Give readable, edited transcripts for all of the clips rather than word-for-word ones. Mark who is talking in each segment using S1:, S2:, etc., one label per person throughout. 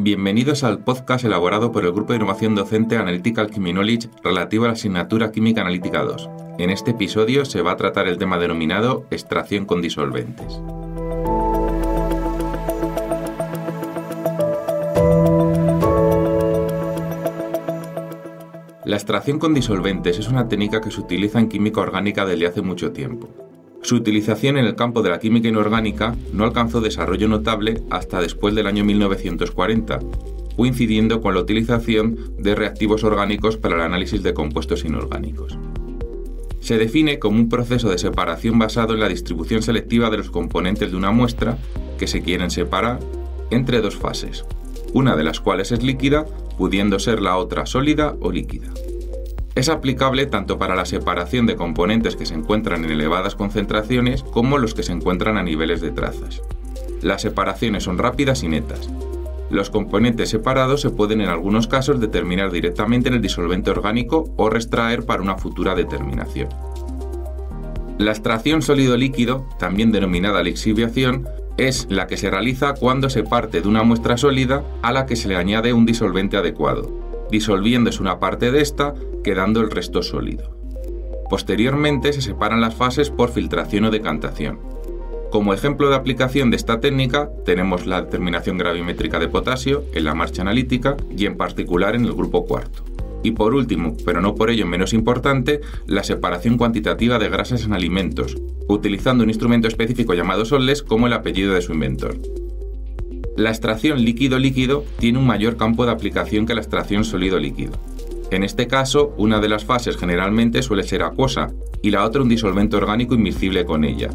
S1: Bienvenidos al podcast elaborado por el Grupo de Innovación Docente Analytical Chemistry Knowledge relativo a la asignatura Química Analítica 2. En este episodio se va a tratar el tema denominado extracción con disolventes. La extracción con disolventes es una técnica que se utiliza en química orgánica desde hace mucho tiempo. Su utilización en el campo de la química inorgánica no alcanzó desarrollo notable hasta después del año 1940, coincidiendo con la utilización de reactivos orgánicos para el análisis de compuestos inorgánicos. Se define como un proceso de separación basado en la distribución selectiva de los componentes de una muestra que se quieren separar entre dos fases, una de las cuales es líquida, pudiendo ser la otra sólida o líquida. Es aplicable tanto para la separación de componentes que se encuentran en elevadas concentraciones como los que se encuentran a niveles de trazas. Las separaciones son rápidas y netas. Los componentes separados se pueden en algunos casos determinar directamente en el disolvente orgánico o reextraer para una futura determinación. La extracción sólido-líquido, también denominada lixiviación, es la que se realiza cuando se parte de una muestra sólida a la que se le añade un disolvente adecuado, disolviéndose una parte de esta, quedando el resto sólido. Posteriormente se separan las fases por filtración o decantación. Como ejemplo de aplicación de esta técnica tenemos la determinación gravimétrica de potasio en la marcha analítica y en particular en el grupo cuarto. Y por último, pero no por ello menos importante, la separación cuantitativa de grasas en alimentos, utilizando un instrumento específico llamado SOLES como el apellido de su inventor. La extracción líquido-líquido tiene un mayor campo de aplicación que la extracción sólido-líquido. En este caso, una de las fases generalmente suele ser acuosa y la otra un disolvente orgánico inmiscible con ella.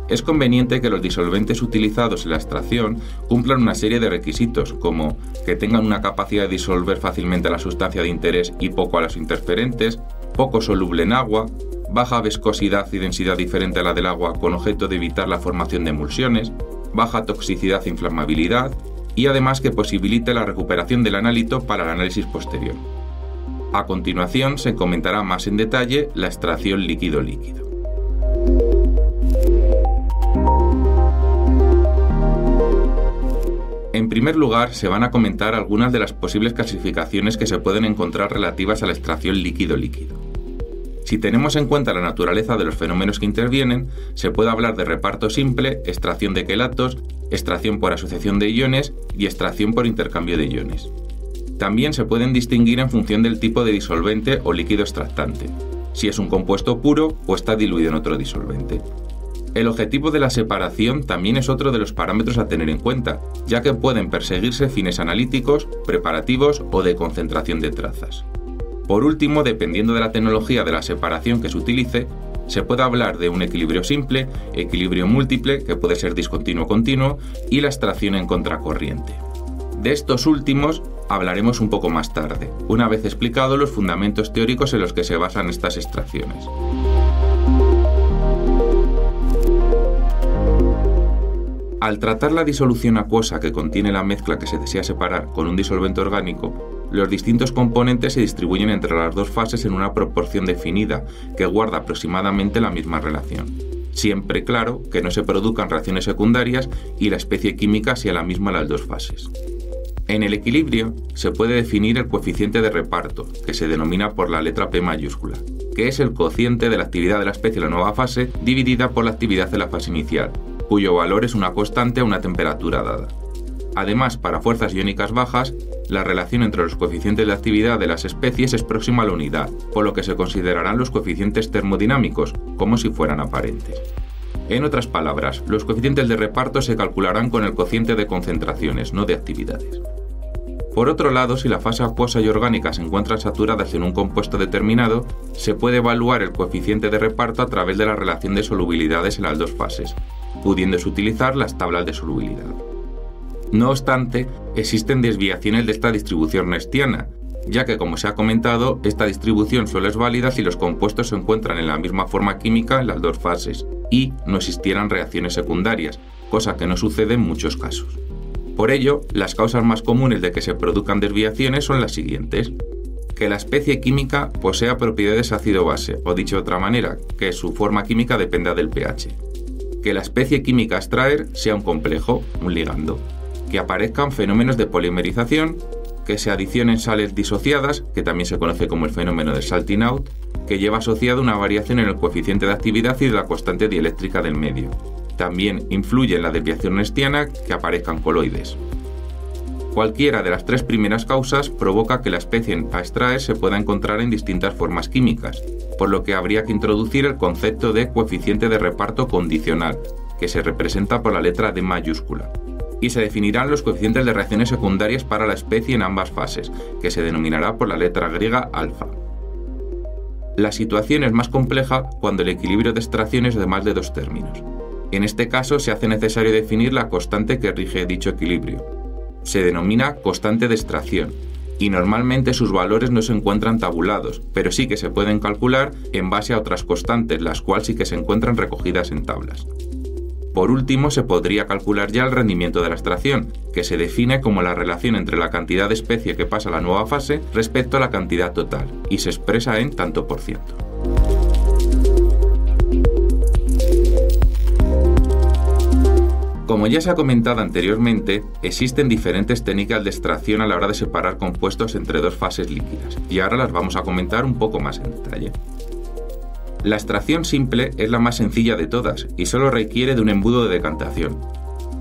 S1: Es conveniente que los disolventes utilizados en la extracción cumplan una serie de requisitos, como que tengan una capacidad de disolver fácilmente la sustancia de interés y poco a los interferentes, poco soluble en agua, baja viscosidad y densidad diferente a la del agua con objeto de evitar la formación de emulsiones, baja toxicidad e inflamabilidad y además que posibilite la recuperación del analito para el análisis posterior. A continuación se comentará más en detalle la extracción líquido-líquido. En primer lugar, se van a comentar algunas de las posibles clasificaciones que se pueden encontrar relativas a la extracción líquido-líquido. Si tenemos en cuenta la naturaleza de los fenómenos que intervienen, se puede hablar de reparto simple, extracción de quelatos, extracción por asociación de iones y extracción por intercambio de iones. También se pueden distinguir en función del tipo de disolvente o líquido extractante, si es un compuesto puro o está diluido en otro disolvente. El objetivo de la separación también es otro de los parámetros a tener en cuenta, ya que pueden perseguirse fines analíticos, preparativos o de concentración de trazas. Por último, dependiendo de la tecnología de la separación que se utilice, se puede hablar de un equilibrio simple, equilibrio múltiple, que puede ser discontinuo-continuo, y la extracción en contracorriente. De estos últimos hablaremos un poco más tarde, una vez explicados los fundamentos teóricos en los que se basan estas extracciones. Al tratar la disolución acuosa que contiene la mezcla que se desea separar con un disolvente orgánico, los distintos componentes se distribuyen entre las dos fases en una proporción definida que guarda aproximadamente la misma relación. Siempre claro que no se produzcan reacciones secundarias y la especie química sea la misma en las dos fases. En el equilibrio se puede definir el coeficiente de reparto, que se denomina por la letra P mayúscula, que es el cociente de la actividad de la especie en la nueva fase dividida por la actividad de la fase inicial, cuyo valor es una constante a una temperatura dada. Además, para fuerzas iónicas bajas, la relación entre los coeficientes de actividad de las especies es próxima a la unidad, por lo que se considerarán los coeficientes termodinámicos, como si fueran aparentes. En otras palabras, los coeficientes de reparto se calcularán con el cociente de concentraciones, no de actividades. Por otro lado, si la fase acuosa y orgánica se encuentran saturadas en un compuesto determinado, se puede evaluar el coeficiente de reparto a través de la relación de solubilidades en las dos fases, pudiéndose utilizar las tablas de solubilidad. No obstante, existen desviaciones de esta distribución nernstiana, ya que, como se ha comentado, esta distribución solo es válida si los compuestos se encuentran en la misma forma química en las dos fases y no existieran reacciones secundarias, cosa que no sucede en muchos casos. Por ello, las causas más comunes de que se produzcan desviaciones son las siguientes: que la especie química posea propiedades ácido-base, o dicho de otra manera, que su forma química dependa del pH; que la especie química a extraer sea un complejo, un ligando; que aparezcan fenómenos de polimerización, que se adicionen sales disociadas, que también se conoce como el fenómeno de salting out, que lleva asociado una variación en el coeficiente de actividad y de la constante dieléctrica del medio. También influye en la desviación nestiana que aparezcan coloides. Cualquiera de las tres primeras causas provoca que la especie a extraer se pueda encontrar en distintas formas químicas, por lo que habría que introducir el concepto de coeficiente de reparto condicional, que se representa por la letra D mayúscula, y se definirán los coeficientes de reacciones secundarias para la especie en ambas fases, que se denominará por la letra griega alfa. La situación es más compleja cuando el equilibrio de extracción es de más de dos términos. En este caso se hace necesario definir la constante que rige dicho equilibrio. Se denomina constante de extracción, y normalmente sus valores no se encuentran tabulados, pero sí que se pueden calcular en base a otras constantes, las cuales sí que se encuentran recogidas en tablas. Por último, se podría calcular ya el rendimiento de la extracción, que se define como la relación entre la cantidad de especie que pasa a la nueva fase respecto a la cantidad total, y se expresa en tanto por ciento. Como ya se ha comentado anteriormente, existen diferentes técnicas de extracción a la hora de separar compuestos entre dos fases líquidas, y ahora las vamos a comentar un poco más en detalle. La extracción simple es la más sencilla de todas y solo requiere de un embudo de decantación.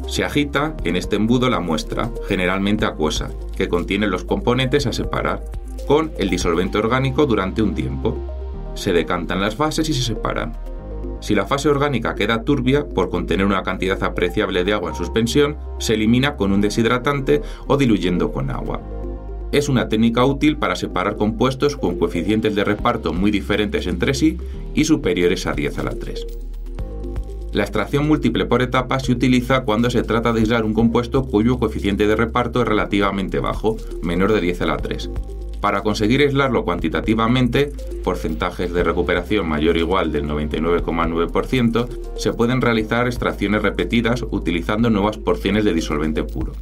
S1: Se agita en este embudo la muestra, generalmente acuosa, que contiene los componentes a separar, con el disolvente orgánico durante un tiempo. Se decantan las fases y se separan. Si la fase orgánica queda turbia por contener una cantidad apreciable de agua en suspensión, se elimina con un deshidratante o diluyendo con agua. Es una técnica útil para separar compuestos con coeficientes de reparto muy diferentes entre sí y superiores a 10 a la 3. La extracción múltiple por etapas se utiliza cuando se trata de aislar un compuesto cuyo coeficiente de reparto es relativamente bajo, menor de 10 a la 3. Para conseguir aislarlo cuantitativamente, porcentajes de recuperación mayor o igual del 99,9%, se pueden realizar extracciones repetidas utilizando nuevas porciones de disolvente puro.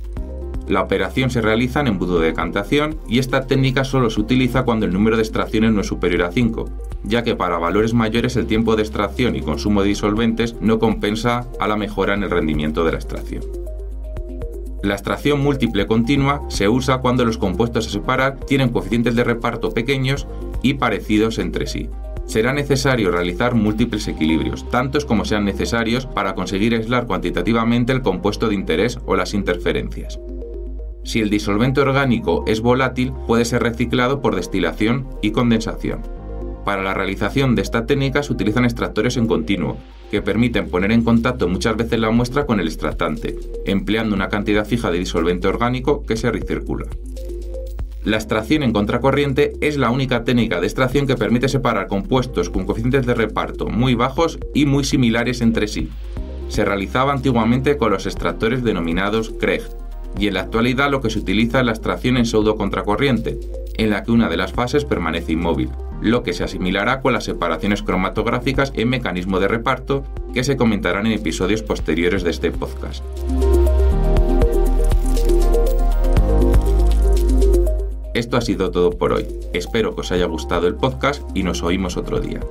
S1: La operación se realiza en embudo de decantación y esta técnica solo se utiliza cuando el número de extracciones no es superior a 5, ya que para valores mayores el tiempo de extracción y consumo de disolventes no compensa a la mejora en el rendimiento de la extracción. La extracción múltiple continua se usa cuando los compuestos a separar tienen coeficientes de reparto pequeños y parecidos entre sí. Será necesario realizar múltiples equilibrios, tantos como sean necesarios para conseguir aislar cuantitativamente el compuesto de interés o las interferencias. Si el disolvente orgánico es volátil, puede ser reciclado por destilación y condensación. Para la realización de esta técnica se utilizan extractores en continuo, que permiten poner en contacto muchas veces la muestra con el extractante, empleando una cantidad fija de disolvente orgánico que se recircula. La extracción en contracorriente es la única técnica de extracción que permite separar compuestos con coeficientes de reparto muy bajos y muy similares entre sí. Se realizaba antiguamente con los extractores denominados Craig, y en la actualidad lo que se utiliza es la extracción en pseudo contracorriente, en la que una de las fases permanece inmóvil, lo que se asimilará con las separaciones cromatográficas en mecanismo de reparto que se comentarán en episodios posteriores de este podcast. Esto ha sido todo por hoy. Espero que os haya gustado el podcast y nos oímos otro día.